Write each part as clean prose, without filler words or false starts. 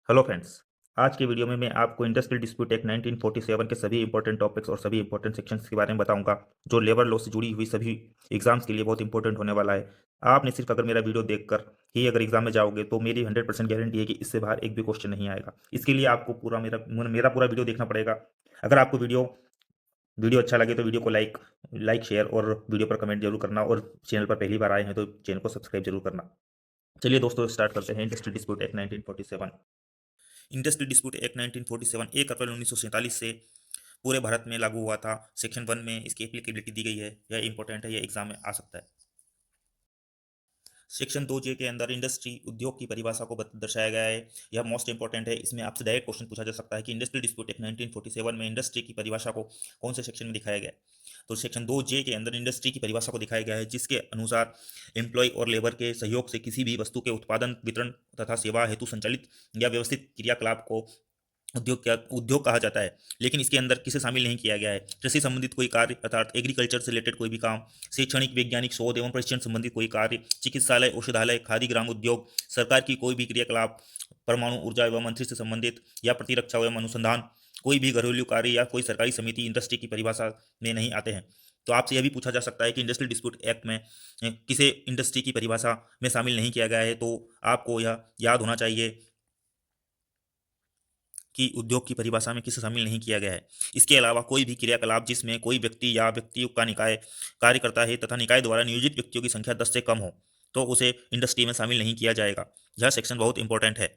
Hello friends. आज की video में मैं आपको इंडस्ट्रियल डिस्प्यूट एक्ट 1947 के सभी इंपॉर्टेंट टॉपिक्स और सभी इंपॉर्टेंट सेक्शंस के बारे में बताऊंगा, जो लेबर लॉ से जुड़ी हुई सभी एग्जाम्स के लिए बहुत इंपॉर्टेंट होने वाला है। आपने सिर्फ अगर मेरा वीडियो देखकर ही अगर एग्जाम में जाओगे तो मेरी 100% गारंटी है कि इससे बाहर एक भी क्वेश्चन नहीं आएगा। इसके लिए आपको पूरा मेरा मेरा पूरा वीडियो देखना पड़ेगा। अगर आपको वीडियो वीडियो अच्छा लगे तो वीडियो को लाइक शेयर और वीडियो पर कमेंट जरूर करना, और चैनल पर पहली बार आए हैं तो चैनल को सब्सक्राइब जरूर करना। चलिए दोस्तों, स्टार्ट करते हैं industrial dispute act 1947। Industrial dispute act 1947 1 अप्रैल 1947 से पूरे भारत में लागू हुआ था। सेक्शन 1 में इसकी एप्लीकेबिलिटी दी गई है। यह इंपॉर्टेंट है, यह एग्जाम में आ सकता है। सेक्शन 2 जे के अंदर इंडस्ट्री उद्योग की परिभाषा को दर्शाया गया है। यह मोस्ट इंपॉर्टेंट है। इसमें आपसे डायरेक्ट क्वेश्चन पूछा जा सकता है कि इंडस्ट्रियल डिस्प्यूट एक्ट 1947 में इंडस्ट्री की परिभाषा को कौन से सेक्शन में दिखाया गया है। तो सेक्शन 2 जे के अंदर इंडस्ट्री की परिभाषा को दिखाया गया है, जिसके अनुसार एम्प्लॉय और लेबर के सहयोग से किसी भी वस्तु के उत्पादन, वितरण तथा सेवा हेतु संचालित या व्यवस्थित क्रियाकलाप को उद्योग कहा जाता है। लेकिन इसके अंदर किसे शामिल नहीं किया गया है। कृषि संबंधित कोई कार्य अर्थात एग्रीकल्चर से रिलेटेड कोई भी काम, शैक्षणिक वैज्ञानिक शोध एवं प्रशिक्षण संबंधित कोई कार्य, चिकित्सालय, औषधालय, खादी ग्राम उद्योग, सरकार की कोई भी क्रियाकलाप, परमाणु ऊर्जा एवं मंत्री से संबंधित या प्रतिरक्षा एवं अनुसंधान, कोई भी घरेलू कार्य या कोई सरकारी समिति इंडस्ट्री की परिभाषा में नहीं आते हैं। तो आपसे यह भी पूछा जा सकता है कि इंडस्ट्रियल डिस्प्यूट एक्ट में किसे इंडस्ट्री की परिभाषा में शामिल नहीं किया गया है। तो आपको यह याद होना चाहिए कि उद्योग की परिभाषा में किसे शामिल नहीं किया गया है। इसके अलावा कोई भी क्रियाकलाप जिसमें कोई व्यक्ति या व्यक्तियों का निकाय कार्य करता है तथा निकाय द्वारा नियोजित व्यक्तियों की संख्या 10 से कम हो, तो उसे इंडस्ट्री में शामिल नहीं किया जाएगा। यह सेक्शन बहुत इंपॉर्टेंट है।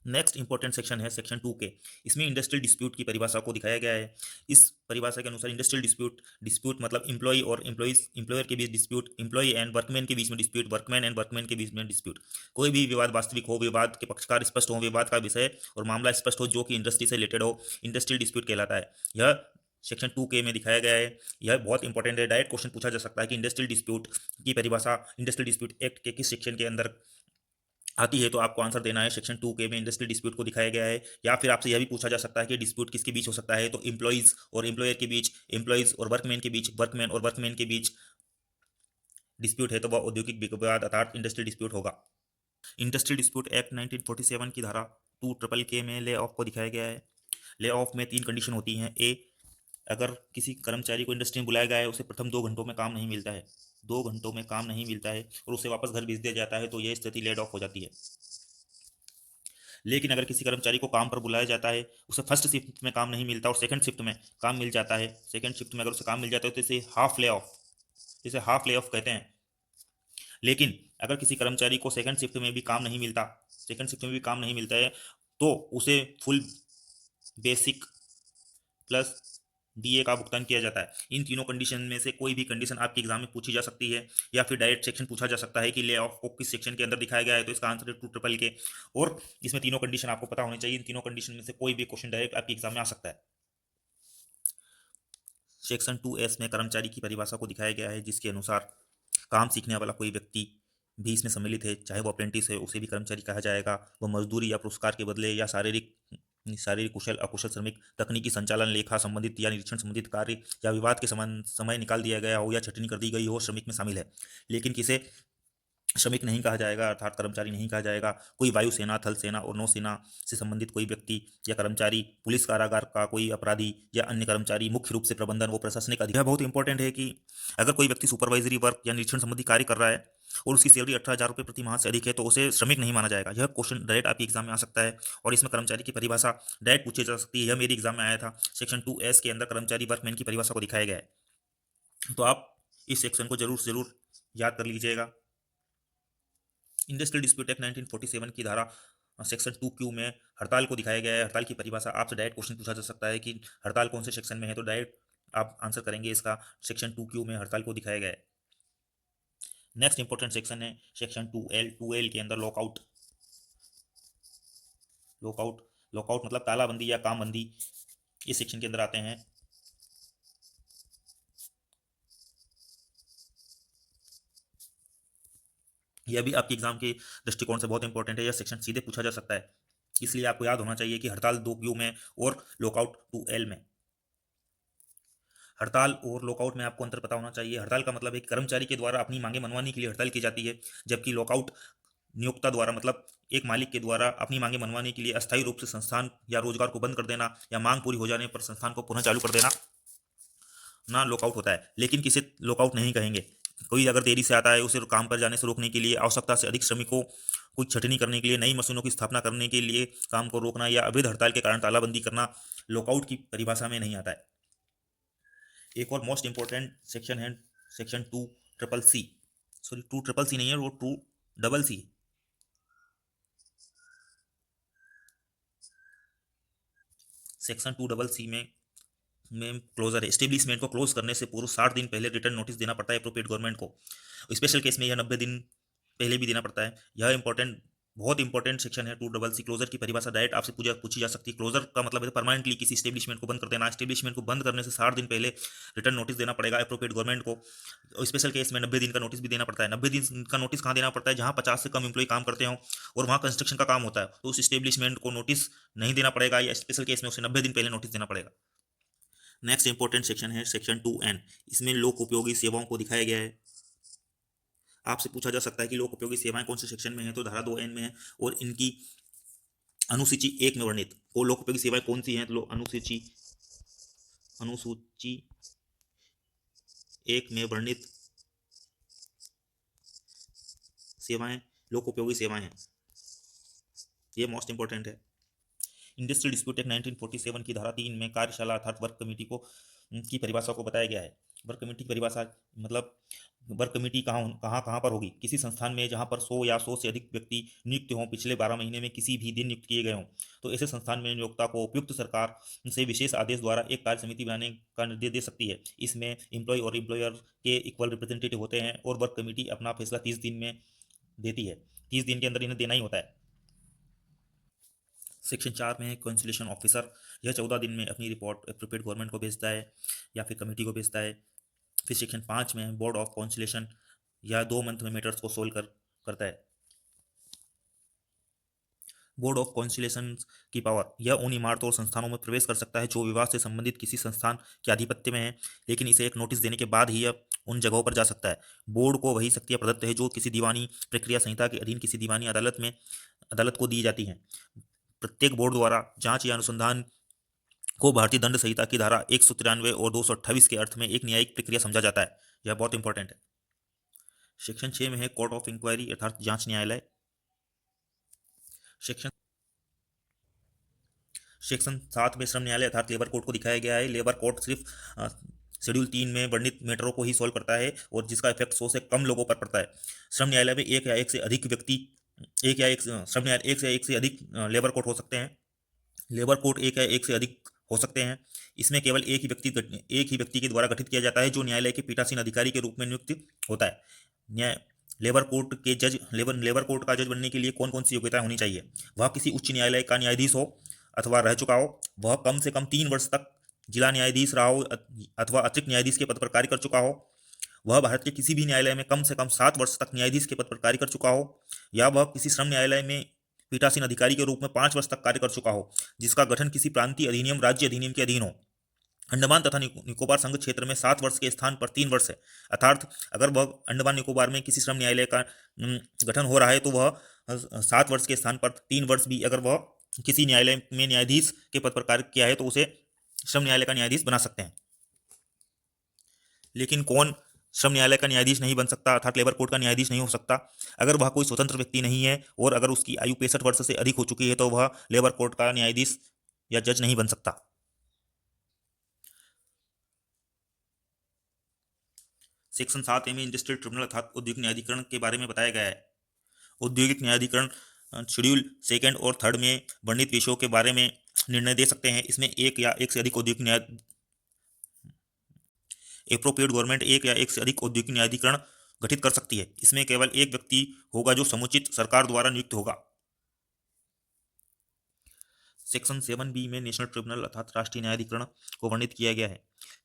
नेक्स्ट इंपॉर्टेंट सेक्शन है सेक्शन 2 के। इसमें इंडस्ट्रियल डिस्प्यूट की परिभाषा को दिखाया गया है। इस परिभाषा के अनुसार इंडस्ट्रियल डिस्प्यूट डिस्प्यूट मतलब इंप्लॉय और एम्प्लॉयर के बीच डिस्प्यूट, इंप्लॉय एंड वर्कमैन के बीच में डिस्प्यूट, वर्कमैन एंड वर्कमैन के बीच में डिस्प्यूट। कोई भी विवाद वास्तविक हो, विवाद के पक्षकार स्पष्ट हो, विवाद का विषय और मामला स्पष्ट हो, जो कि इंडस्ट्री से रिलेटेड हो, इंडस्ट्रियल डिस्प्यूट कहलाता है। यह सेक्शन 2 के में दिखाया गया है। यह बहुत इंपॉर्टेंट है। डायरेक्ट क्वेश्चन पूछा जा सकता है कि इंडस्ट्रियल डिस्प्यूट की परिभाषा इंडस्ट्रियल डिस्प्यूट एक्ट के किस सेक्शन के अंदर आती है। तो आपको आंसर देना है सेक्शन 2 के में इंडस्ट्रियल डिस्प्यूट को दिखाया गया है। या फिर आपसे यह भी पूछा जा सकता है कि डिस्प्यूट किसके बीच हो सकता है। तो एम्प्लॉइज और एम्प्लॉयर के बीच, एम्प्लॉइज और वर्कमैन के बीच, वर्कमैन और वर्कमैन के बीच डिस्प्यूट है तो वह औद्योगिक विवाद अर्थात इंडस्ट्रियल डिस्प्यूट होगा। इंडस्ट्रियल डिस्प्यूट एक्ट 1947 की धारा 2 के में ले ऑफ को दिखाया गया है। ले ऑफ में 3 कंडीशन होती हैं। ए, अगर किसी कर्मचारी को इंडस्ट्री में बुलाया गया है, उसे प्रथम 2 घंटों में काम नहीं मिलता है, 2 घंटों में काम नहीं मिलता है और उसे वापस घर भेज दिया जाता है, तो यह स्थिति लेड ऑफ हो जाती है। लेकिन अगर किसी कर्मचारी को काम पर बुलाया जाता है, उसे फर्स्ट शिफ्ट में काम नहीं मिलता और सेकंड शिफ्ट में काम मिल जाता है, सेकंड शिफ्ट में अगर उसे काम मिल जाता है तो इसे हाफ ले ऑफ कहते हैं। लेकिन अगर किसी कर्मचारी को सेकंड शिफ्ट में भी काम नहीं मिलता, सेकंड शिफ्ट में भी काम नहीं मिलता है, तो उसे फुल बेसिक प्लस डीए का भुगतान किया जाता है। इन तीनों कंडीशन में से कोई भी कंडीशन आपके एग्जाम में पूछी जा सकती है, या फिर डायरेक्ट सेक्शन पूछा जा सकता है कि ले ऑफ को किस सेक्शन के अंदर दिखाया गया है। तो इसका आंसर है 2 के। और इसमें तीनों कंडीशन आपको पता होनी चाहिए। इन तीनों कंडीशन में से कोई भी क्वेश्चन डायरेक्ट आपके एग्जाम में आ सकता है। सेक्शन 2 में कर्मचारी की परिभाषा को दिखाया गया है, जिसके अनुसार काम सीखने वाला कोई व्यक्ति भी इसमें सम्मिलित है, चाहे वो अप्रेंटिस है, उसे भी कर्मचारी कहा जाएगा। वो मजदूरी या पुरस्कार के बदले या शारीरिक शारीरिक कुशल अकुशल श्रमिक, तकनीकी संचालन, लेखा संबंधित या निरीक्षण संबंधित कार्य या विवाद के समान समय निकाल दिया गया हो या छटनी कर दी गई हो, श्रमिक में शामिल है। लेकिन किसे श्रमिक नहीं कहा जाएगा अर्थात कर्मचारी नहीं कहा जाएगा। कोई वायुसेना, थल सेना और नौसेना से संबंधित कोई व्यक्ति या कर्मचारी, पुलिस कारागार का कोई अपराधी या अन्य कर्मचारी, मुख्य रूप से प्रबंधन व प्रशासनिक अधिकारी। बहुत इंपॉर्टेंट है कि अगर कोई व्यक्ति सुपरवाइजरी वर्क या निरीक्षण संबंधी कार्य कर रहा है और उसकी सैलरी 18,000 रुपये प्रति माह से अधिक है, तो उसे श्रमिक नहीं माना जाएगा। यह क्वेश्चन डायरेक्ट आपके एग्जाम में आ सकता है और इसमें कर्मचारी की परिभाषा डायरेक्ट पूछी जा सकती है। यह मेरे एग्जाम में आया था। सेक्शन 2 के अंदर कर्मचारी वर्कमैन की परिभाषा को दिखाया गया है। तो आप इस सेक्शन को जरूर जरूर याद कर लीजिएगा। इंडस्ट्रियल डिस्प्यूट एक्ट 1947 की धारा सेक्शन 2 में हड़ताल को दिखाया गया है। हड़ताल की परिभाषा आपसे डायरेक्ट क्वेश्चन पूछा जा सकता है कि हड़ताल कौन से सेक्शन में है, तो डायरेक्ट आप आंसर करेंगे इसका। सेक्शन 2 में हड़ताल को दिखाया गया है। नेक्स्ट इंपॉर्टेंट सेक्शन है सेक्शन 2 के अंदर लॉकआउट। लॉकआउट लॉकआउट मतलब तालाबंदी या कामबंदी, इस सेक्शन के अंदर आते हैं। यह भी आपके एग्जाम के दृष्टिकोण से बहुत इंपॉर्टेंट है। यह सेक्शन सीधे पूछा जा सकता है, इसलिए आपको याद होना चाहिए कि हड़ताल 2 में और लॉकआउट 2 में। हड़ताल और लॉकआउट में आपको अंतर पता होना चाहिए। हड़ताल का मतलब है कि कर्मचारी के द्वारा अपनी मांगे मनवाने के लिए हड़ताल की जाती है, जबकि लॉकआउट नियोक्ता द्वारा मतलब एक मालिक के द्वारा अपनी मांगे मनवाने के लिए अस्थायी रूप से संस्थान या रोजगार को बंद कर देना या मांग पूरी हो जाने पर संस्थान को पुनः चालू कर देना ना लॉकआउट होता है। लेकिन किसे लॉकआउट नहीं कहेंगे। कोई अगर देरी से आता है उसे काम पर जाने से रोकने के लिए, आवश्यकता से अधिक श्रमिकों को छटनी करने के लिए, नई मशीनों की स्थापना करने के लिए काम को रोकना या अवैध हड़ताल के कारण तालाबंदी करना लॉकआउट की परिभाषा में नहीं आता है। एक और मोस्ट इंपॉर्टेंट सेक्शन है सेक्शन 2CCC, सॉरी 2CCC नहीं है, वो 2CC। सेक्शन 2CC में क्लोजर है। एस्टेब्लिशमेंट को क्लोज करने से पूर्व 60 दिन पहले रिटर्न नोटिस देना पड़ता है अप्रोप्रिएट गवर्नमेंट को। स्पेशल केस में यह 90 दिन पहले भी देना पड़ता है। यह इंपॉर्टेंट, बहुत इंपॉर्टेंट सेक्शन है 2CC। क्लोजर की परिभाषा डायरेक्ट आपसे पूछी जा सकती है। क्लोजर का मतलब है परमानेंटली किसी स्टेब्लिशमेंट को बंद कर देना। स्टेब्लिशमेंट को बंद करने से 60 दिन पहले रिटर्न नोटिस देना पड़ेगा अप्रोप्रिएट गवर्नमेंट को। और स्पेशल केस में 90 दिन का नोटिस भी देना पड़ता है। 90 दिन का नोटिस कहाँ देना पड़ता है? जहाँ 50 से कम एम्प्लॉय काम करते हो और वहाँ कंस्ट्रक्शन का काम होता है, तो उस स्टेब्लिशमेंट को नोटिस नहीं देना पड़ेगा, या स्पेशल केस में उसे 90 दिन पहले नोटिस देना पड़ेगा। नेक्स्ट इंपॉर्टेंट सेक्शन है सेक्शन 2N। इसमें लोक उपयोगी सेवाओं को दिखाया गया है। आपसे पूछा जा सकता है कि लोक उपयोगी सेवाएं कौन से सेक्शन में है, तो धारा 2N में है और इनकी अनुसूची 1 में वर्णित वो लोक उपयोगी सेवाएं कौन सी हैं, तो अनुसूची 1 में वर्णित सेवाएं लोक उपयोगी सेवाएं हैं। ये मोस्ट इंपॉर्टेंट है। इंडस्ट्रियल डिस्प्यूट एक्ट 1947 की धारा 3 में कार्यशाला अर्थात वर्क कमेटी को की परिभाषा को बताया गया है। वर्क कमेटी की परिभाषा मतलब वर्क कमेटी कहाँ पर होगी? किसी संस्थान में जहाँ पर 100 या 100 से अधिक व्यक्ति नियुक्त हों, पिछले 12 महीने में किसी भी दिन नियुक्त किए गए हों, तो ऐसे संस्थान में नियोक्ता को उपयुक्त सरकार से विशेष आदेश द्वारा एक कार्य समिति बनाने का निर्देश दे सकती है। इसमें एम्प्लॉय और एम्प्लॉयर के इक्वल रिप्रेजेंटेटिव होते हैं और वर्क कमेटी अपना फैसला 30 दिन में देती है। 30 दिन के अंदर इन्हें देना ही होता है। सेक्शन 4 में है कंसुलेशन ऑफिसर। यह 14 दिन में अपनी रिपोर्ट अप्रोप्रिएट गवर्नमेंट को भेजता है या फिर कमेटी को भेजता है। फिर सेक्शन 5 में बोर्ड ऑफ काउंसिलेशन, या 2 मंथ में मैटर्स को सोल्व करता है। बोर्ड ऑफ काउंसिलेशन की पावर, यह उन इमारतों और संस्थानों में प्रवेश कर सकता है जो विवाद से संबंधित किसी संस्थान के आधिपत्य में है, लेकिन इसे एक नोटिस देने के बाद ही यह उन जगहों पर जा सकता है। बोर्ड को वही शक्तियां प्रदत्त है जो किसी दीवानी प्रक्रिया संहिता के अधीन किसी दीवानी अदालत को दी जाती हैं। प्रत्येक बोर्ड द्वारा जांच या अनुसंधान को भारतीय दंड संहिता की धारा 193 और 228 के अर्थ में एक न्यायिक प्रक्रिया समझा जाता है। यह बहुत इंपॉर्टेंट है। सेक्शन 6 में है कोर्ट ऑफ इंक्वायरी अर्थात जांच न्यायालय। सेक्शन सेक्शन 7 में श्रम न्यायालय अर्थात लेबर कोर्ट को दिखाया गया है। लेबर कोर्ट सिर्फ शेड्यूल 3 में वर्णित मैटरों को ही सोल्व करता है और जिसका इफेक्ट 100 से कम लोगों पर पड़ता है। श्रम न्यायालय में एक या एक से अधिक व्यक्ति श्रम न्यायालय एक से अधिक लेबर कोर्ट हो सकते हैं। लेबर कोर्ट एक या एक से अधिक हो सकते हैं। इसमें केवल एक ही व्यक्ति के द्वारा गठित किया जाता है जो न्यायालय के पीठासीन अधिकारी के रूप में नियुक्त होता है। न्याय लेबर कोर्ट का जज बनने के लिए कौन कौन सी योग्यताएं होनी चाहिए? वह किसी उच्च न्यायालय का न्यायाधीश हो अथवा रह चुका हो, वह कम से कम 3 वर्ष तक जिला न्यायाधीश रहा हो अथवा अतिरिक्त न्यायाधीश के पद पर कार्य कर चुका हो, वह भारत के किसी भी न्यायालय में कम से कम 7 वर्ष तक न्यायाधीश के पद पर कार्य कर चुका हो, या वह किसी श्रम न्यायालय में पीठासीन अधिकारी के रूप में 5 वर्ष तक कार्य कर चुका हो जिसका गठन किसी प्रांतीय अधिनियम राज्य अधिनियम के अधीन हो। अंडमान तथा निकोबार संघ क्षेत्र में 7 वर्ष के स्थान पर 3 वर्ष है। अर्थात अगर वह अंडमान निकोबार में किसी श्रम न्यायालय का गठन हो रहा है तो वह 7 वर्ष के स्थान पर 3 वर्ष भी अगर वह किसी न्यायालय में न्यायाधीश के पद पर कार्य किया है तो उसे श्रम न्यायालय का न्यायाधीश बना सकते हैं। लेकिन कौन श्रम न्यायालय का न्यायाधीश नहीं बन सकता अर्थात लेबर कोर्ट का न्यायाधीश नहीं हो सकता? अगर वह कोई स्वतंत्र व्यक्ति नहीं है और अगर उसकी आयु 65 वर्ष से अधिक हो चुकी है तो वह लेबर कोर्ट का न्यायाधीश या जज नहीं बन सकता। सेक्शन 7 में इंडस्ट्रियल ट्रिब्यूनल अर्थात औद्योगिक न्यायाधिकरण के बारे में बताया गया है। औद्योगिक न्यायाधिकरण शेड्यूल 2 और 3 में वर्णित विषयों के बारे में निर्णय दे सकते हैं। इसमें एक या एक से अधिक औद्योगिक न्याय एप्रोप्रिएट गवर्नमेंट एक या एक से अधिक औद्योगिक न्यायाधिकरण गठित कर सकती है। इसमें केवल एक व्यक्ति होगा जो समुचित सरकार द्वारा नियुक्त होगा। सेक्शन 7B में नेशनल ट्रिब्यूनल अर्थात राष्ट्रीय न्यायाधिकरण को वर्णित किया गया है।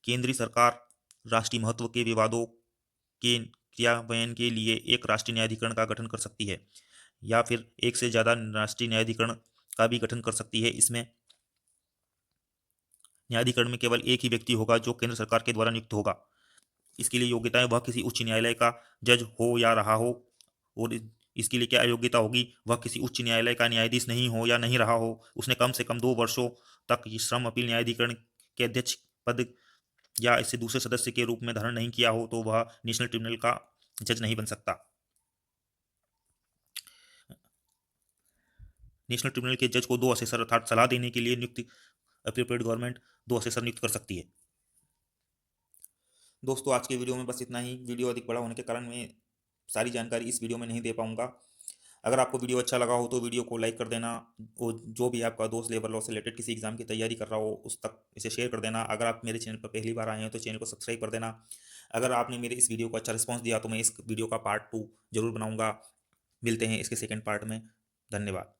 केंद्रीय सरकार राष्ट्रीय महत्व के विवादों के क्रियान्वयन के लिए एक राष्ट्रीय न्यायाधिकरण का गठन कर सकती है या फिर एक से ज़्यादा राष्ट्रीय न्यायाधिकरण का भी गठन कर सकती है। इसमें न्यायाधिकरण में केवल एक ही व्यक्ति होगा जो केंद्र सरकार के द्वारा नियुक्त होगा। इसके लिए योग्यताएं, वह किसी उच्च न्यायालय का जज हो या रहा हो और इसके लिए क्या योग्यता होगी? वह किसी उच्च न्यायालय का न्यायाधीश नहीं हो या नहीं रहा हो, उसने कम से कम 2 वर्षों तक ये श्रम अपील न्यायाधिकरण के अध्यक्ष पद या इससे दूसरे सदस्य के रूप में धारण नहीं किया हो, तो वह नेशनल ट्रिब्यूनल का जज नहीं बन सकता। नेशनल ट्रिब्यूनल के जज को 2 असेसर अर्थात सलाह देने के लिए नियुक्त अप्रोप्रिएट गवर्नमेंट 2 असेसर नियुक्त कर सकती है। दोस्तों, आज के वीडियो में बस इतना ही। वीडियो अधिक बड़ा होने के कारण मैं सारी जानकारी इस वीडियो में नहीं दे पाऊंगा। अगर आपको वीडियो अच्छा लगा हो तो वीडियो को लाइक कर देना। वो जो भी आपका दोस्त लेबर लॉ से रिलेटेड किसी एग्जाम की तैयारी कर रहा हो उस तक इसे शेयर कर देना। अगर आप मेरे चैनल पर पहली बार आए हैं तो चैनल को सब्सक्राइब कर देना। अगर आपने मेरे इस वीडियो को अच्छा रिस्पॉन्स दिया तो मैं इस वीडियो का पार्ट 2 जरूर बनाऊंगा। मिलते हैं इसके सेकेंड पार्ट में। धन्यवाद।